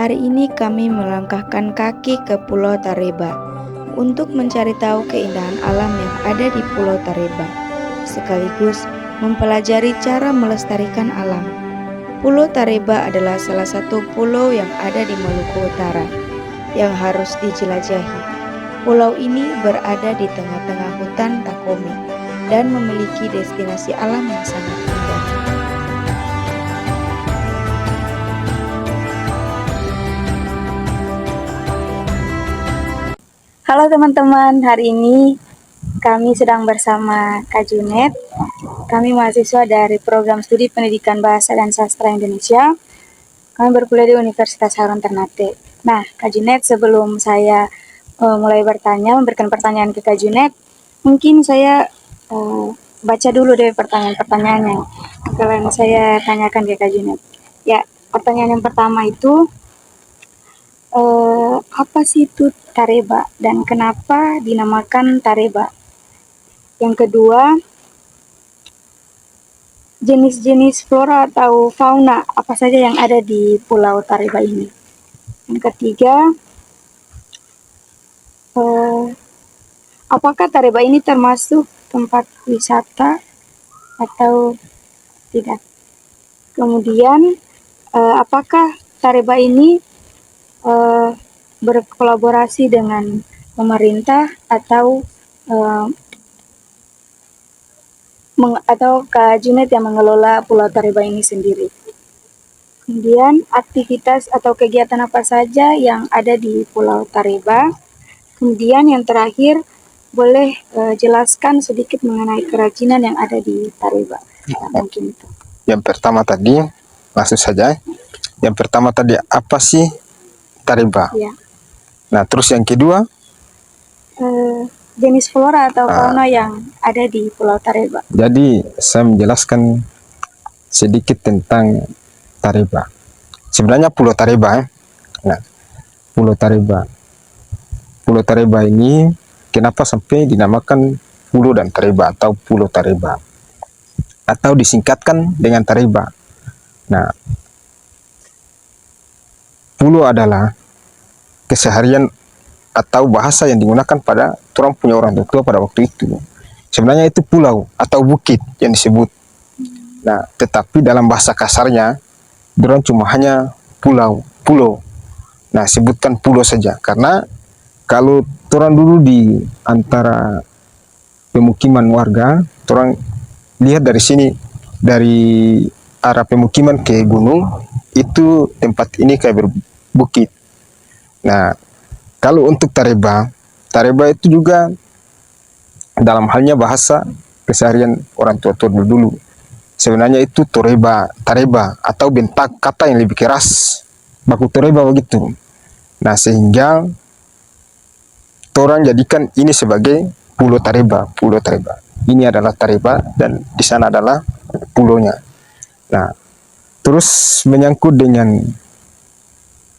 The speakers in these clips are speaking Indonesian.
Hari ini kami melangkahkan kaki ke Pulau Tareba untuk mencari tahu keindahan alam yang ada di Pulau Tareba, sekaligus mempelajari cara melestarikan alam. Pulau Tareba adalah salah satu pulau yang ada di Maluku Utara yang harus dijelajahi. Pulau ini berada di tengah-tengah hutan Takome dan memiliki destinasi alam yang sangat indah. Halo teman-teman, hari ini kami sedang bersama Kak Junet. Kami mahasiswa dari Program Studi Pendidikan Bahasa dan Sastra Indonesia. Kami berkuliah di Universitas Harun Ternate. Nah, Kak Junet, sebelum saya mulai memberikan pertanyaan ke Kak Junet, mungkin saya baca dulu deh pertanyaan-pertanyaannya. Kalian saya tanyakan ke Kak Junet. Ya, pertanyaan yang pertama itu, apa sih itu Tareba dan kenapa dinamakan Tareba? Yang kedua, jenis-jenis flora atau fauna apa saja yang ada di Pulau Tareba ini? Yang ketiga, apakah Tareba ini termasuk tempat wisata atau tidak? Kemudian, apakah Tareba ini berkolaborasi dengan pemerintah atau Kak Junet yang mengelola Pulau Tareba ini sendiri. Kemudian aktivitas atau kegiatan apa saja yang ada di Pulau Tareba. Kemudian yang terakhir, boleh jelaskan sedikit mengenai kerajinan yang ada di Tareba. Mungkin itu. Yang pertama tadi, langsung saja. Yang pertama tadi, apa sih Tareba? Ya. Nah, terus yang kedua, jenis flora atau fauna yang ada di Pulau Tareba. Jadi saya menjelaskan sedikit tentang Tareba. Sebenarnya Pulau Tareba, nah, Pulau Tareba ini kenapa sampai dinamakan Pulau dan Tareba atau Pulau Tareba atau disingkatkan dengan Tareba. Nah, pulau adalah keseharian atau bahasa yang digunakan pada orang tua pada waktu itu. Sebenarnya itu pulau atau bukit yang disebut. Nah, tetapi dalam bahasa kasarnya, orang cuma hanya pulau. Nah, sebutkan pulau saja. Karena kalau orang dulu di antara pemukiman warga, orang lihat dari sini, dari arah pemukiman ke gunung, itu tempat ini kayak berbukit. Nah, kalau untuk Tareba itu juga dalam halnya bahasa keseharian orang tua dulu. Sebenarnya itu Tareba atau bentak kata yang lebih keras. Baku Tareba begitu. Nah, sehingga orang jadikan ini sebagai Pulau Tareba. Ini adalah Tareba dan di sana adalah pulaunya. Nah, terus menyangkut dengan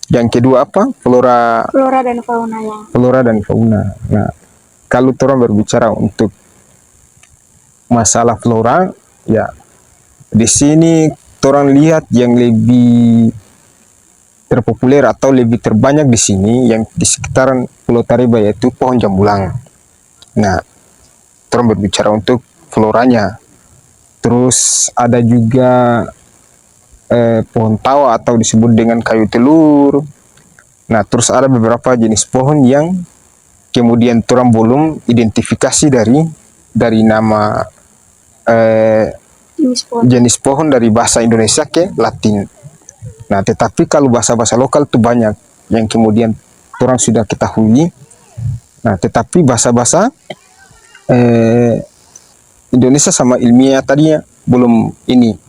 yang kedua apa? Flora dan fauna yang. Flora dan fauna. Nah, kalau orang berbicara untuk masalah flora, ya di sini orang lihat yang lebih terpopuler atau lebih terbanyak di sini yang di sekitaran Pulau Tareba yaitu pohon jambulang. Nah, orang berbicara untuk floranya. Terus ada juga pohon tawa atau disebut dengan kayu telur. Nah, terus ada beberapa jenis pohon yang kemudian orang belum identifikasi dari nama jenis pohon dari bahasa Indonesia ke Latin. Nah, tetapi kalau bahasa-bahasa lokal itu banyak yang kemudian orang sudah ketahui. Nah, tetapi bahasa-bahasa Indonesia sama ilmiah tadinya belum ini.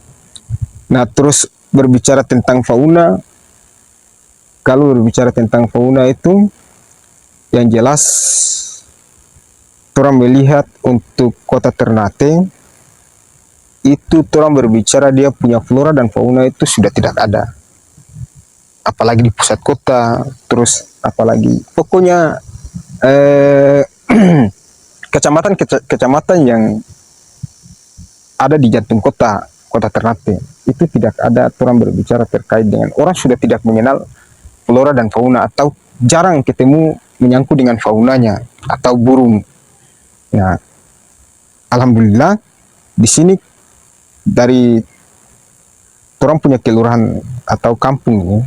Nah, terus berbicara tentang fauna. Kalau berbicara tentang fauna itu, yang jelas orang melihat untuk kota Ternate, itu orang berbicara dia punya flora dan fauna itu sudah tidak ada. Apalagi di pusat kota, terus apalagi pokoknya kecamatan yang ada di jantung kota Ternate itu tidak ada orang berbicara terkait dengan, orang sudah tidak mengenal flora dan fauna, atau jarang ketemu menyangkut dengan faunanya atau burung. Nah, alhamdulillah di sini dari orang punya kelurahan atau kampung ini,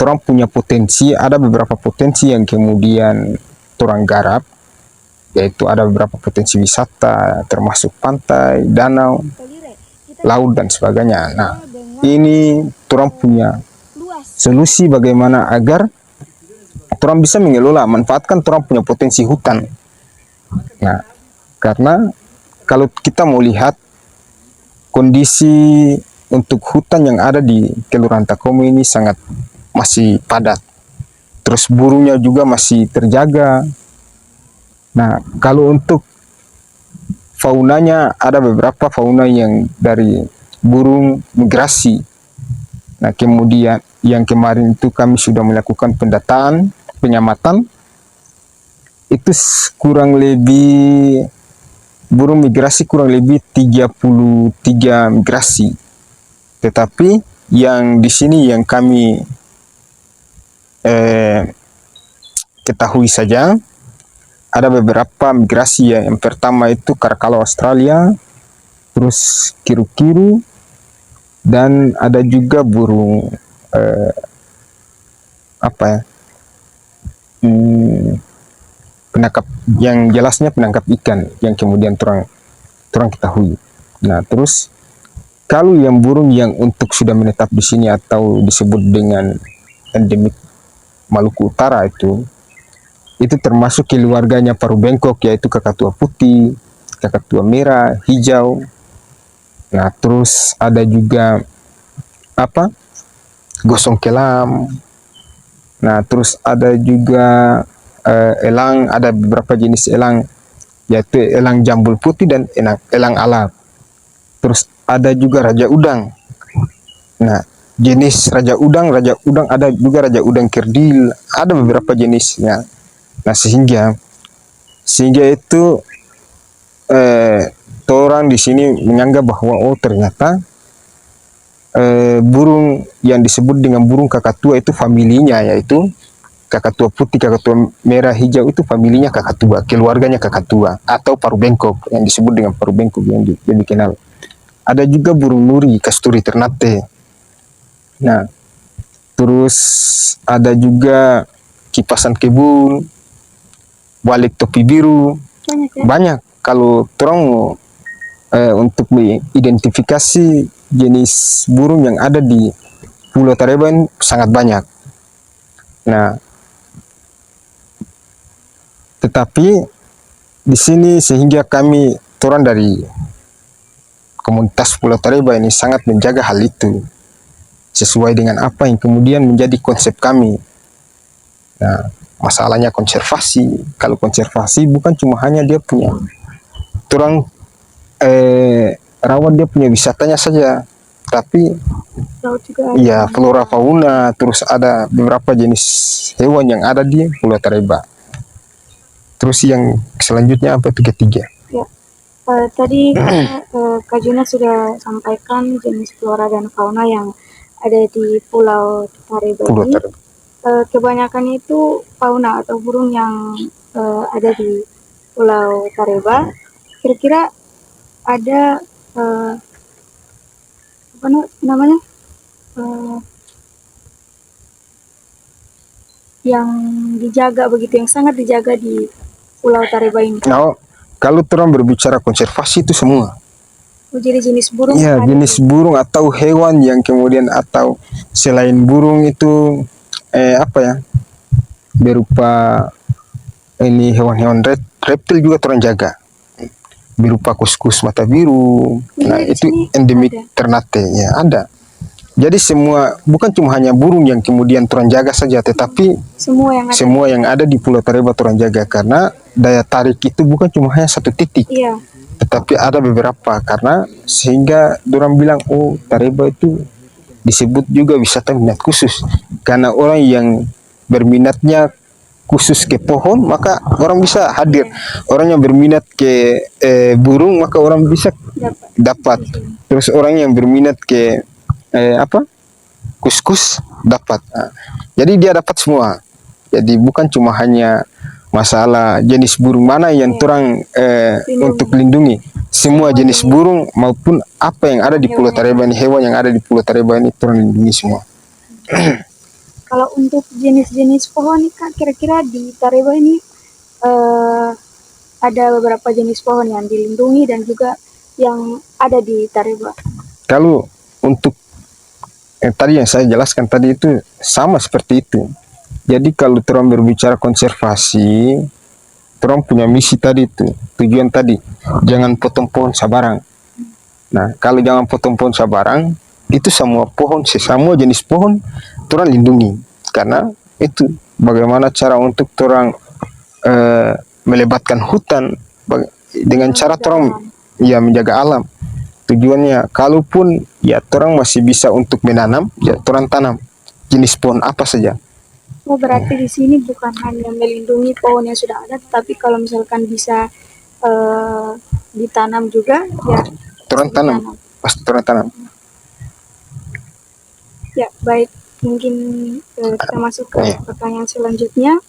orang punya potensi, ada beberapa potensi yang kemudian orang garap, yaitu ada beberapa potensi wisata, termasuk pantai, danau, laut, dan sebagainya. Nah, ini orang punya solusi bagaimana agar orang bisa mengelola, manfaatkan orang punya potensi hutan. Nah, karena kalau kita mau lihat kondisi untuk hutan yang ada di Kelurahan Takomo ini sangat masih padat. Terus burungnya juga masih terjaga. Nah, kalau untuk faunanya, ada beberapa fauna yang dari burung migrasi. Nah, kemudian yang kemarin itu kami sudah melakukan pendataan, penyamatan. Itu kurang lebih burung migrasi kurang lebih 33 migrasi. Tetapi yang di sini yang kami ketahui saja, ada beberapa migrasi ya. Yang pertama itu karakalo Australia, terus kiru-kiru, dan ada juga burung apa ya, penangkap, yang jelasnya penangkap ikan yang kemudian terang ketahui. Nah, terus kalau yang burung yang untuk sudah menetap di sini atau disebut dengan endemik Maluku Utara itu termasuk keluarganya paru bengkok, yaitu kakatua putih, kakatua merah, hijau. Nah, terus ada juga apa, gosong kelam. Nah, terus ada juga elang, ada beberapa jenis elang, yaitu elang jambul putih dan elang alar. Terus ada juga raja udang. Nah, jenis raja udang ada juga raja udang kerdil, ada beberapa jenisnya. Nah, sehingga itu orang di sini menganggap bahwa oh ternyata burung yang disebut dengan burung kakatua itu familinya, yaitu kakatua putih, kakatua merah, hijau, itu familinya kakatua, keluarganya kakatua atau paru bengkok, yang disebut dengan paru bengkok yang dikenal. Ada juga burung nuri, kasturi ternate. Nah, terus ada juga kipasan kebun, balik topi biru. Banyak. Kalau terang untuk mengidentifikasi jenis burung yang ada di Pulau Tareba ini sangat banyak. Nah, tetapi di sini sehingga kami turun dari komunitas Pulau Tareba ini sangat menjaga hal itu sesuai dengan apa yang kemudian menjadi konsep kami. Nah, masalahnya konservasi. Kalau konservasi bukan cuma hanya dia punya turang rawat dia punya wisatanya saja, tapi ya flora fauna, terus ada beberapa jenis hewan yang ada di Pulau Tareba. Terus yang selanjutnya apa itu ketiga? Ya, tadi Kak Juna sudah sampaikan jenis flora dan fauna yang ada di Pulau Tareba ini. Kebanyakan itu fauna atau burung yang ada di Pulau Tareba. Kira-kira ada apa namanya yang dijaga begitu, yang sangat dijaga di Pulau Tareba ini? Nah, kalau terang berbicara konservasi itu semua. Jadi jenis burung? Iya, jenis burung atau hewan yang kemudian, atau selain burung itu apa ya, berupa ini hewan-hewan reptil juga terang jaga, berupa kuskus mata biru. Nah, itu endemik Ternate ya, ada. Jadi semua, bukan cuma hanya burung yang kemudian turun jaga saja, tetapi semua yang ada di Pulau Tareba turun jaga, karena daya tarik itu bukan cuma hanya satu titik, iya, tetapi ada beberapa, karena sehingga orang bilang oh Tareba itu disebut juga wisata minat khusus, karena orang yang berminatnya khusus ke pohon maka orang bisa hadir, orang yang berminat ke burung maka orang bisa dapat, terus orang yang berminat ke apa kuskus dapat. Nah, jadi dia dapat semua. Jadi bukan cuma hanya masalah jenis burung mana yang torang untuk lindungi. Semua jenis burung maupun apa yang ada di Pulau Tareba ini, hewan yang ada di Pulau Tareba ini torang lindungi semua. Kalau untuk jenis-jenis pohon nih Kak, kira-kira di Tareba ini ada beberapa jenis pohon yang dilindungi dan juga yang ada di Tareba. Kalau untuk tadi yang saya jelaskan tadi itu sama seperti itu. Jadi kalau orang berbicara konservasi, orang punya misi tadi itu, tujuan tadi, jangan potong pohon sabarang. Nah, kalau jangan potong pohon sabarang, itu semua pohon, semua jenis pohon, orang lindungi. Karena itu bagaimana cara untuk orang melebatkan hutan dengan cara orang ya menjaga alam. Tujuannya, kalaupun ya orang masih bisa untuk menanam, ya orang tanam jenis pohon apa saja. Oh, berarti di sini bukan hanya melindungi pohon yang sudah ada, tapi kalau misalkan bisa ditanam juga, ya Orang tanam, pasti orang tanam. Ya, baik. Mungkin kita masuk ke pertanyaan selanjutnya.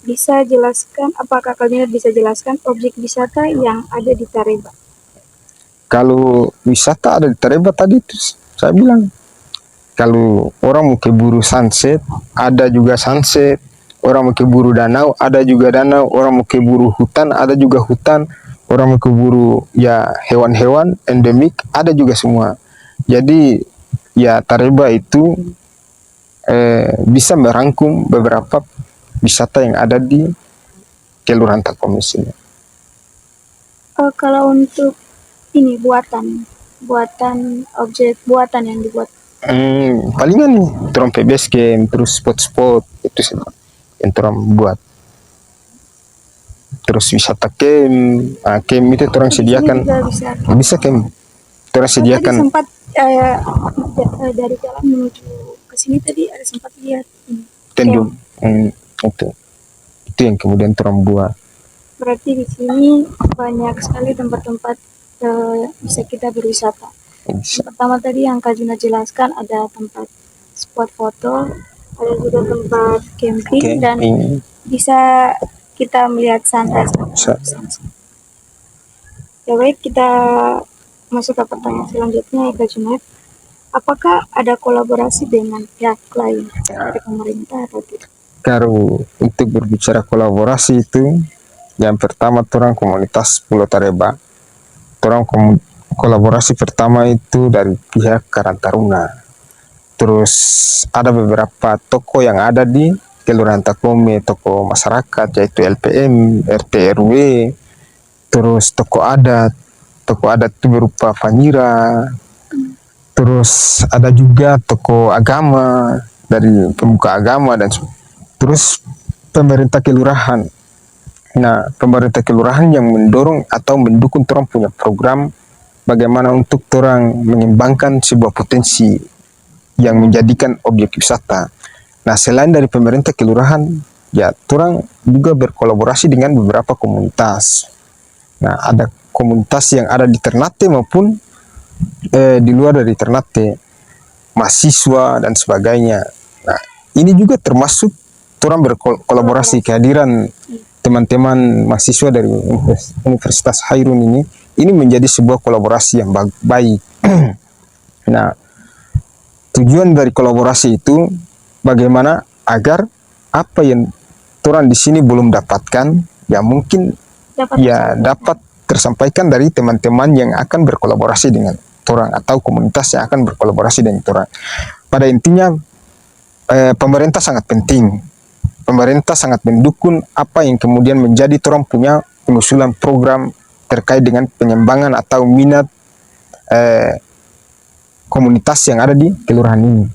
Bisa jelaskan, apakah kalian bisa jelaskan objek wisata yang ada di Tareba? Kalau wisata ada di Tareba tadi itu saya bilang, kalau orang mau ke buru sunset, ada juga sunset. Orang mau ke buru danau, ada juga danau. Orang mau ke buru hutan, ada juga hutan. Orang mau ke buru ya hewan-hewan endemik, ada juga semua. Jadi ya Tareba itu bisa merangkum beberapa wisata yang ada di Kelurahan Takomis ini. Kalau untuk ini buatan objek buatan yang dibuat. Palingan nih, orang base camp, terus spot-spot itu sih yang orang buat. Terus wisata camp, camp itu orang sediakan. Bisa camp, orang sediakan. Tadi sempat dari jalan menuju ke sini tadi ada sempat lihat ini. Tendung, itu yang kemudian orang buat. Berarti di sini banyak sekali tempat-tempat bisa kita berwisata. Yang pertama tadi yang Kak Juna jelaskan ada tempat spot foto, ada juga tempat camping dan bisa kita melihat sunrise. Ya baik, kita masuk ke pertanyaan selanjutnya, Kak Junet. Apakah ada kolaborasi dengan pihak lain, dari pemerintah atau tidak? Kalau untuk berbicara kolaborasi itu, yang pertama orang komunitas Pulau Tareba, orang kolaborasi pertama itu dari pihak Karang Taruna. Terus ada beberapa toko yang ada di Kelurahan Takome, toko masyarakat yaitu LPM, RT RW, terus toko adat itu berupa Fanyira, terus ada juga toko agama dari pemuka agama dan terus pemerintah kelurahan. Nah, pemerintah kelurahan yang mendorong atau mendukung orang punya program bagaimana untuk orang mengembangkan sebuah potensi yang menjadikan objek wisata. Nah, selain dari pemerintah kelurahan, ya orang juga berkolaborasi dengan beberapa komunitas. Nah, ada komunitas yang ada di Ternate maupun di luar dari Ternate, mahasiswa dan sebagainya. Nah, ini juga termasuk orang berkolaborasi, kehadiran teman-teman mahasiswa dari Universitas Hairun ini menjadi sebuah kolaborasi yang baik. Nah, tujuan dari kolaborasi itu bagaimana agar apa yang orang di sini belum dapatkan, ya mungkin dapat tersampaikan dari teman-teman yang akan berkolaborasi dengan orang atau komunitas yang akan berkolaborasi dengan orang. Pada intinya pemerintah sangat penting. Pemerintah sangat mendukung apa yang kemudian menjadi orang punya pengusulan program terkait dengan pengembangan atau minat komunitas yang ada di kelurahan ini.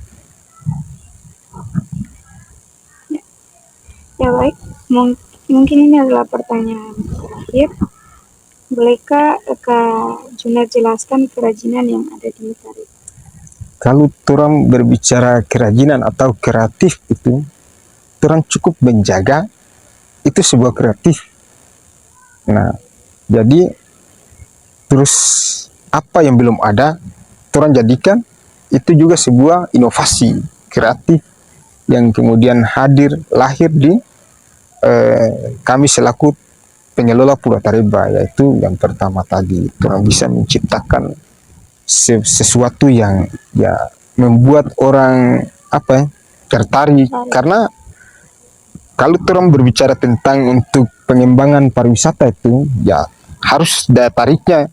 Ya baik, mungkin ini adalah pertanyaan terakhir. Bolehkah Kak Junet jelaskan kerajinan yang ada di Tareba? Kalau orang berbicara kerajinan atau kreatif itu, orang cukup menjaga itu sebuah kreatif. Nah, jadi terus apa yang belum ada, orang jadikan itu juga sebuah inovasi kreatif yang kemudian lahir di kami selaku pengelola Pulau Tariba, yaitu yang pertama tadi orang bisa menciptakan sesuatu yang ya membuat orang apa ya, tertarik. Karena kalau orang berbicara tentang untuk pengembangan pariwisata itu ya harus daya tariknya,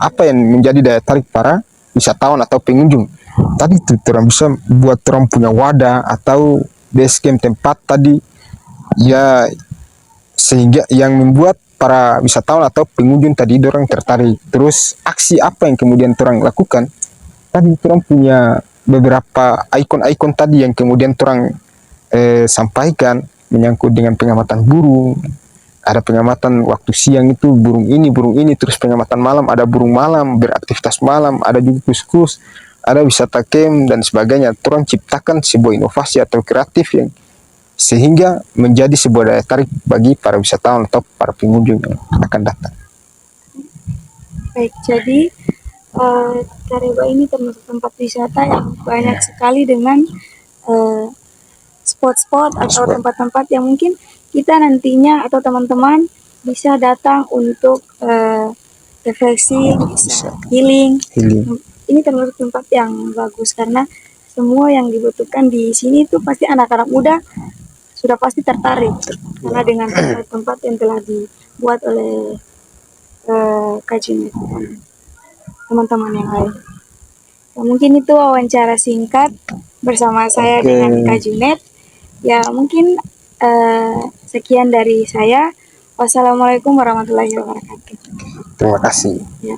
apa yang menjadi daya tarik para wisatawan atau pengunjung. Tadi itu orang bisa buat orang punya wadah atau base camp tempat tadi ya, sehingga yang membuat para wisatawan atau pengunjung tadi orang tertarik. Terus aksi apa yang kemudian orang lakukan? Tadi orang punya beberapa ikon-ikon tadi yang kemudian orang sampaikan, menyangkut dengan pengamatan burung. Ada pengamatan waktu siang itu burung ini, terus pengamatan malam ada burung malam, beraktivitas malam, ada juga kus-kus, ada wisata camp dan sebagainya. Orang ciptakan sebuah inovasi atau kreatif yang sehingga menjadi sebuah daya tarik bagi para wisatawan atau para pengunjung yang akan datang. Baik, jadi Tariba ini termasuk tempat wisata yang banyak sekali dengan spot-spot atau tempat-tempat yang mungkin kita nantinya atau teman-teman bisa datang untuk refreshing, bisa healing. Ini termasuk tempat yang bagus karena semua yang dibutuhkan di sini itu pasti anak-anak muda sudah pasti tertarik karena dengan tempat-tempat yang telah dibuat oleh Kak Junet dan teman-teman yang lain. Ya, mungkin itu wawancara singkat bersama saya dengan Kak Junet. Ya mungkin sekian dari saya. Wassalamualaikum warahmatullahi wabarakatuh. Terima kasih. Ya.